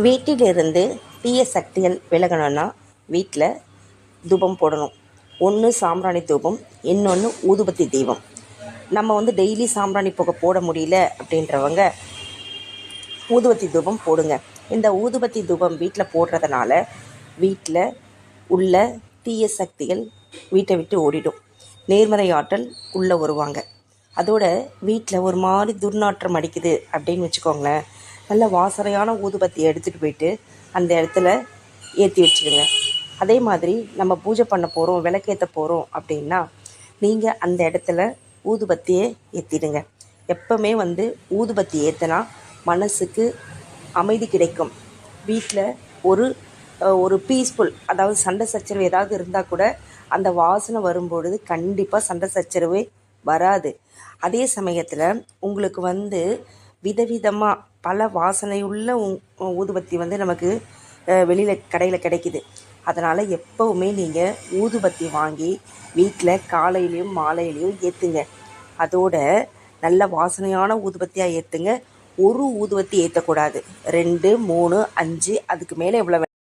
வீட்டிலிருந்து தீய சக்திகள் விலகணும்னா வீட்டில் தூபம் போடணும். ஒன்று சாம்பிராணி தூபம், இன்னொன்று ஊதுபத்தி தீபம். நம்ம டெய்லி சாம்பிராணி புகை போட முடியல அப்படின்றவங்க ஊதுபத்தி தூபம் போடுங்க. இந்த ஊதுபத்தி தூபம் வீட்டில் போடுறதுனால வீட்டில் உள்ள தீய சக்திகள் வீட்டை விட்டு ஓடிடும். நேர்மறை ஆற்றல் உள்ளே வருவாங்க. அதோட வீட்டில் ஒரு மாதிரி துர்நாற்றம் அடிக்குது அப்படின்னு வச்சுக்கோங்களேன், நல்ல வாசனையான ஊதுபத்தியை எடுத்துகிட்டு போயிட்டு அந்த இடத்துல ஏற்றி வச்சுடுங்க. அதே மாதிரி நம்ம பூஜை பண்ண போகிறோம், விளக்கேற்ற போகிறோம் அப்படின்னா நீங்கள் அந்த இடத்துல ஊதுபத்தியை ஏற்றிடுங்க. எப்பவுமே ஊதுபத்தி ஏற்றினா மனசுக்கு அமைதி கிடைக்கும். வீட்டில் ஒரு பீஸ்ஃபுல், அதாவது சண்டை சச்சரவு ஏதாவது இருந்தால் கூட அந்த வாசனை வரும்பொழுது கண்டிப்பாக சண்டை சச்சரவே வராது. அதே சமயத்தில் உங்களுக்கு விதவிதமாக பல வாசனையுள்ள ஊதுபத்தி நமக்கு வெளியில் கடையில் கிடைக்கிது. அதனால் எப்போவுமே நீங்கள் ஊதுபத்தி வாங்கி வீட்டில் காலையிலையும் மாலையிலையும் ஏற்றுங்க. அதோட நல்ல வாசனையான ஊதுபத்தியாக ஏற்றுங்க. ஒரு ஊதுபத்தி ஏற்றக்கூடாது, 2, 3, 5 அதுக்கு மேலே எவ்வளோ